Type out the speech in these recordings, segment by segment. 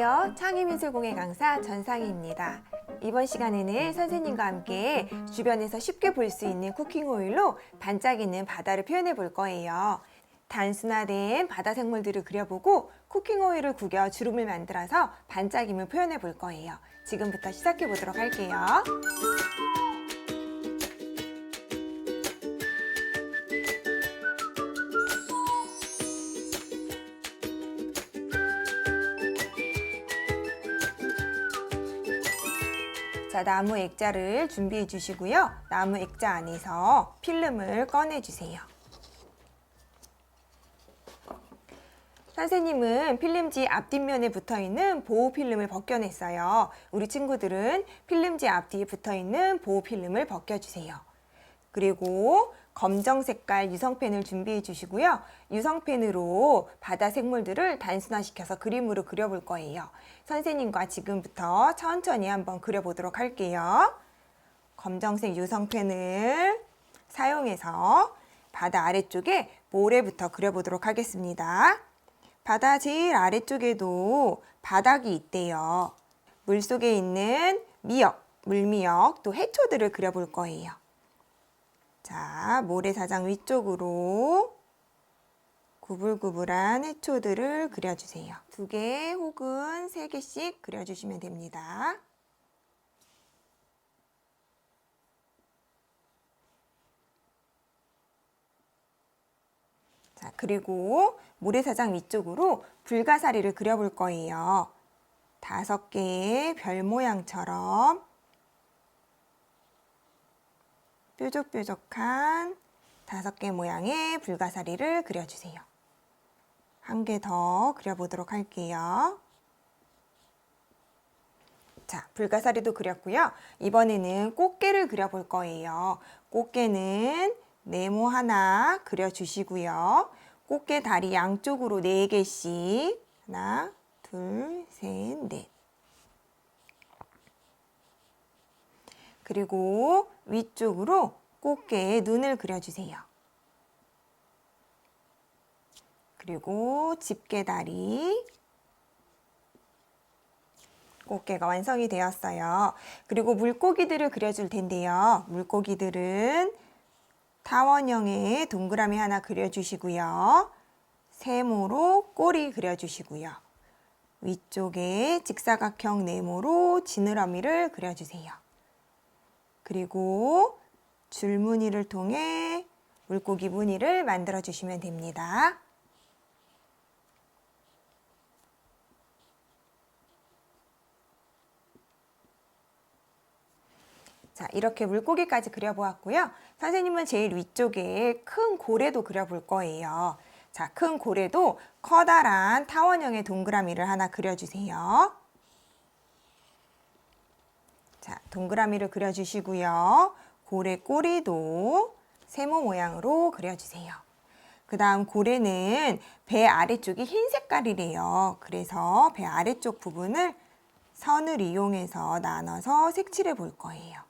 안녕하세요. 창의미술공예 강사 전상희입니다. 이번 시간에는 선생님과 함께 주변에서 쉽게 볼 수 있는 쿠킹 오일로 반짝이는 바다를 표현해 볼 거예요. 단순화된 바다 생물들을 그려보고 쿠킹 오일을 구겨 주름을 만들어서 반짝임을 표현해 볼 거예요. 지금부터 시작해 보도록 할게요. 자, 나무 액자를 준비해 주시고요. 나무 액자 안에서 필름을 꺼내 주세요. 선생님은 필름지 앞뒷면에 붙어있는 보호 필름을 벗겨냈어요. 우리 친구들은 필름지 앞뒤에 붙어있는 보호 필름을 벗겨주세요. 그리고 검정 색깔 유성펜을 준비해 주시고요. 유성펜으로 바다 생물들을 단순화시켜서 그림으로 그려볼 거예요. 선생님과 지금부터 천천히 한번 그려보도록 할게요. 검정색 유성펜을 사용해서 바다 아래쪽에 모래부터 그려보도록 하겠습니다. 바다 제일 아래쪽에도 바닥이 있대요. 물속에 있는 미역, 물미역, 또 해초들을 그려볼 거예요. 자, 모래사장 위쪽으로 구불구불한 해초들을 그려주세요. 2개 혹은 3개씩 그려주시면 됩니다. 자, 그리고 모래사장 위쪽으로 불가사리를 그려볼 거예요. 5개의 별 모양처럼 뾰족뾰족한 5개 모양의 불가사리를 그려주세요. 1개 더 그려보도록 할게요. 자, 불가사리도 그렸고요. 이번에는 꽃게를 그려볼 거예요. 꽃게는 네모 하나 그려주시고요. 꽃게 다리 양쪽으로 4개씩 하나, 둘, 셋, 넷. 그리고 위쪽으로 꽃게의 눈을 그려주세요. 그리고 집게다리. 꽃게가 완성이 되었어요. 그리고 물고기들을 그려줄 텐데요. 물고기들은 타원형의 동그라미 하나 그려주시고요. 세모로 꼬리 그려주시고요. 위쪽에 직사각형 네모로 지느러미를 그려주세요. 그리고 줄무늬를 통해 물고기 무늬를 만들어 주시면 됩니다. 자, 이렇게 물고기까지 그려보았고요. 선생님은 제일 위쪽에 큰 고래도 그려볼 거예요. 자, 큰 고래도 커다란 타원형의 동그라미를 하나 그려주세요. 자, 동그라미를 그려주시고요. 고래 꼬리도 세모 모양으로 그려주세요. 그 다음 고래는 배 아래쪽이 흰 색깔이래요. 그래서 배 아래쪽 부분을 선을 이용해서 나눠서 색칠해 볼 거예요.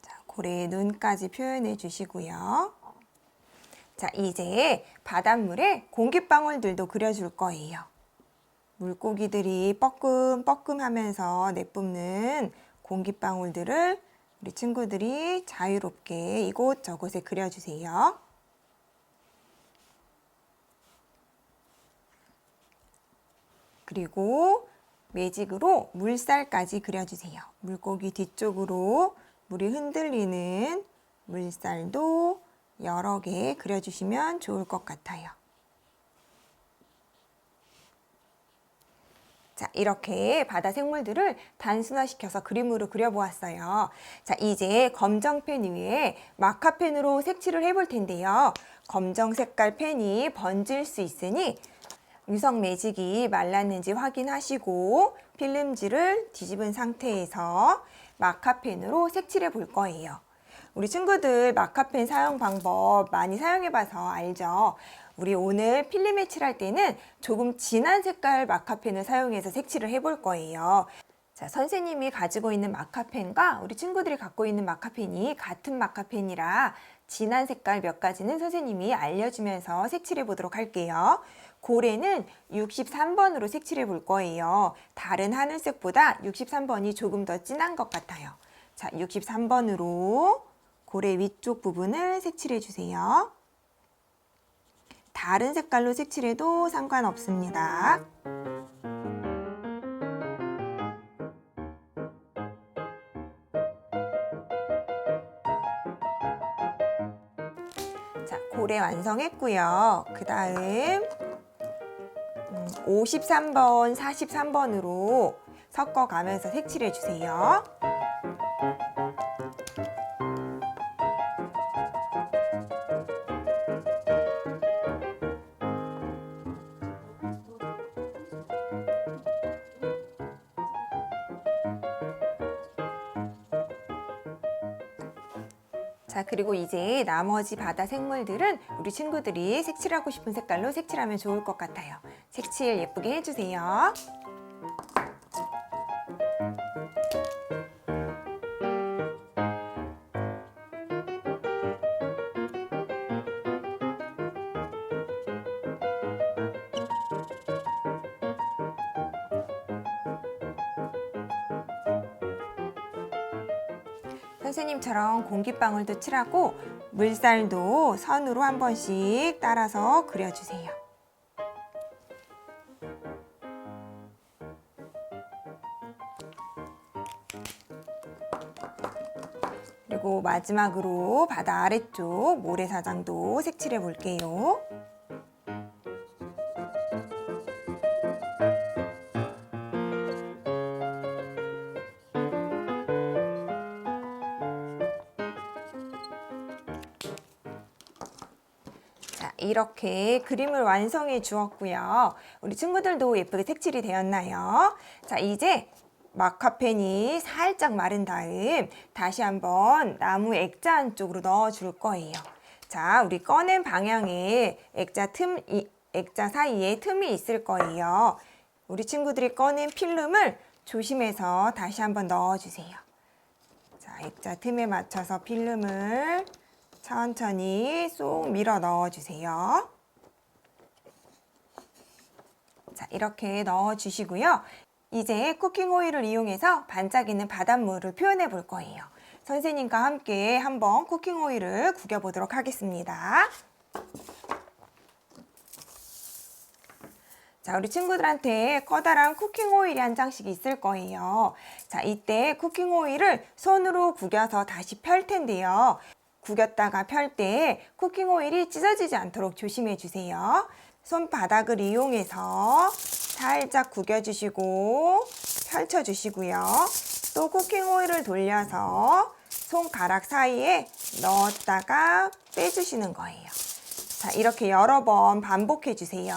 자, 고래의 눈까지 표현해 주시고요. 자, 이제 바닷물에 공기방울들도 그려줄 거예요. 물고기들이 뻐끔뻐끔 하면서 내뿜는 공기방울들을 우리 친구들이 자유롭게 이곳저곳에 그려주세요. 그리고 매직으로 물살까지 그려주세요. 물고기 뒤쪽으로 물이 흔들리는 물살도 여러 개 그려주시면 좋을 것 같아요. 자, 이렇게 바다 생물들을 단순화시켜서 그림으로 그려보았어요. 자, 이제 검정펜 위에 마카펜으로 색칠을 해볼 텐데요. 검정 색깔 펜이 번질 수 있으니 유성 매직이 말랐는지 확인하시고 필름지를 뒤집은 상태에서 마카펜으로 색칠해 볼 거예요. 우리 친구들 마카펜 사용 방법 많이 사용해봐서 알죠? 우리 오늘 필름에 칠할 때는 조금 진한 색깔 마카펜을 사용해서 색칠을 해볼 거예요. 자, 선생님이 가지고 있는 마카펜과 우리 친구들이 갖고 있는 마카펜이 같은 마카펜이라 진한 색깔 몇 가지는 선생님이 알려주면서 색칠해 보도록 할게요. 고래는 63번으로 색칠해 볼 거예요. 다른 하늘색보다 63번이 조금 더 진한 것 같아요. 자, 63번으로 고래 위쪽 부분을 색칠해 주세요. 다른 색깔로 색칠해도 상관없습니다. 자, 고래 완성했고요. 그 다음 53번, 43번으로 섞어가면서 색칠해 주세요. 자, 그리고 이제 나머지 바다 생물들은 우리 친구들이 색칠하고 싶은 색깔로 색칠하면 좋을 것 같아요. 색칠 예쁘게 해주세요. 선생님처럼 공기방울도 칠하고 물살도 선으로 한 번씩 따라서 그려주세요. 그리고 마지막으로 바다 아래쪽 모래사장도 색칠해 볼게요. 자, 이렇게 그림을 완성해 주었고요. 우리 친구들도 예쁘게 색칠이 되었나요? 자, 이제 마카펜이 살짝 마른 다음 다시 한번 나무 액자 안쪽으로 넣어 줄 거예요. 자, 우리 꺼낸 방향에 액자 사이에 틈이 있을 거예요. 우리 친구들이 꺼낸 필름을 조심해서 다시 한번 넣어 주세요. 자, 액자 틈에 맞춰서 필름을 천천히 쏙 밀어 넣어 주세요. 자, 이렇게 넣어 주시고요. 이제 쿠킹 오일을 이용해서 반짝이는 바닷물을 표현해 볼 거예요. 선생님과 함께 한번 쿠킹 오일을 구겨 보도록 하겠습니다. 자, 우리 친구들한테 커다란 쿠킹 오일이 한 장씩 있을 거예요. 자, 이때 쿠킹 오일을 손으로 구겨서 다시 펼 텐데요. 구겼다가 펼 때 쿠킹 오일이 찢어지지 않도록 조심해 주세요. 손바닥을 이용해서 살짝 구겨주시고 펼쳐주시고요. 또 쿠킹 오일을 돌려서 손가락 사이에 넣었다가 빼주시는 거예요. 자, 이렇게 여러 번 반복해 주세요.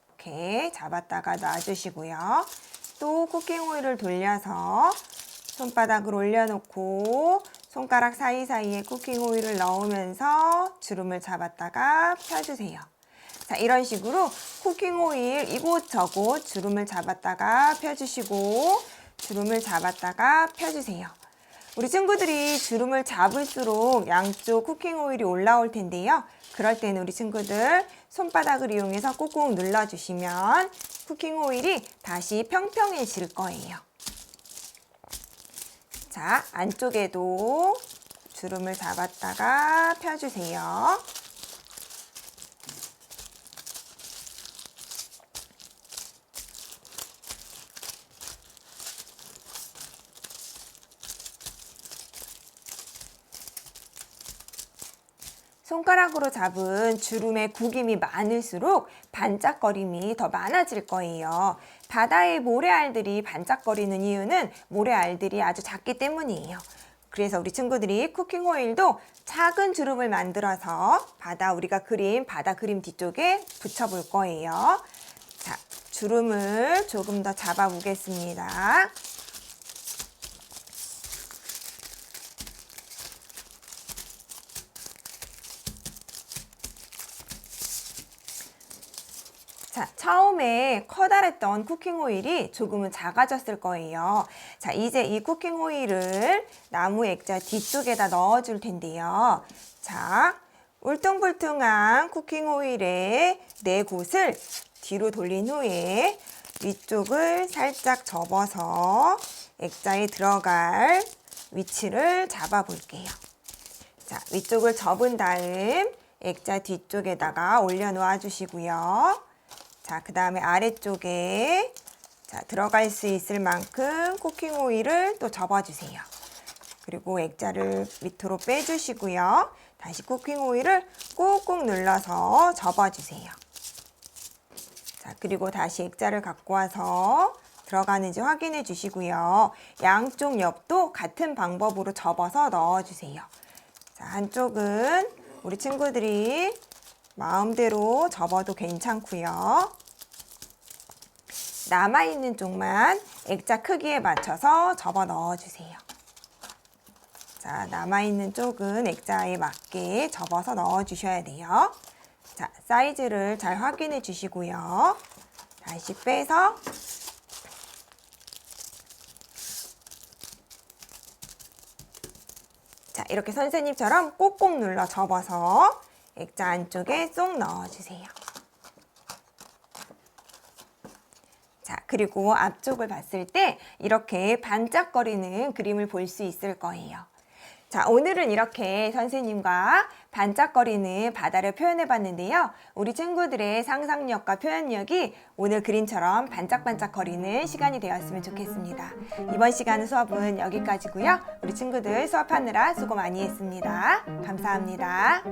이렇게 잡았다가 놔주시고요. 또 쿠킹 오일을 돌려서 손바닥을 올려놓고 손가락 사이사이에 쿠킹 오일을 넣으면서 주름을 잡았다가 펴주세요. 자, 이런 식으로 쿠킹 오일 이곳저곳 주름을 잡았다가 펴주시고 주름을 잡았다가 펴주세요. 우리 친구들이 주름을 잡을수록 양쪽 쿠킹 오일이 올라올 텐데요. 그럴 때는 우리 친구들 손바닥을 이용해서 꾹꾹 눌러주시면 쿠킹 오일이 다시 평평해질 거예요. 자, 안쪽에도 주름을 잡았다가 펴주세요. 손가락으로 잡은 주름의 구김이 많을수록 반짝거림이 더 많아질 거예요. 바다의 모래알들이 반짝거리는 이유는 모래알들이 아주 작기 때문이에요. 그래서 우리 친구들이 쿠킹 오일도 작은 주름을 만들어서 우리가 그린 바다 그림 뒤쪽에 붙여볼 거예요. 자, 주름을 조금 더 잡아 보겠습니다. 자, 처음에 커다랬던 쿠킹 오일이 조금은 작아졌을 거예요. 자, 이제 이 쿠킹 오일을 나무 액자 뒤쪽에다 넣어줄 텐데요. 자, 울퉁불퉁한 쿠킹 오일에 4곳을 뒤로 돌린 후에 위쪽을 살짝 접어서 액자에 들어갈 위치를 잡아 볼게요. 자, 위쪽을 접은 다음 액자 뒤쪽에다가 올려놓아 주시고요. 자, 그 다음에 아래쪽에 들어갈 수 있을 만큼 쿠킹 오일을 또 접어주세요. 그리고 액자를 밑으로 빼주시고요. 다시 쿠킹 오일을 꾹꾹 눌러서 접어주세요. 자, 그리고 다시 액자를 갖고 와서 들어가는지 확인해 주시고요. 양쪽 옆도 같은 방법으로 접어서 넣어주세요. 자, 한쪽은 우리 친구들이 마음대로 접어도 괜찮고요. 남아있는 쪽만 액자 크기에 맞춰서 접어 넣어주세요. 자, 남아있는 쪽은 액자에 맞게 접어서 넣어주셔야 돼요. 자, 사이즈를 잘 확인해 주시고요. 다시 빼서 자, 이렇게 선생님처럼 꼭꼭 눌러 접어서 액자 안쪽에 쏙 넣어주세요. 자, 그리고 앞쪽을 봤을 때 이렇게 반짝거리는 그림을 볼 수 있을 거예요. 자, 오늘은 이렇게 선생님과 반짝거리는 바다를 표현해 봤는데요. 우리 친구들의 상상력과 표현력이 오늘 그림처럼 반짝반짝거리는 시간이 되었으면 좋겠습니다. 이번 시간 수업은 여기까지고요. 우리 친구들 수업하느라 수고 많이 했습니다. 감사합니다.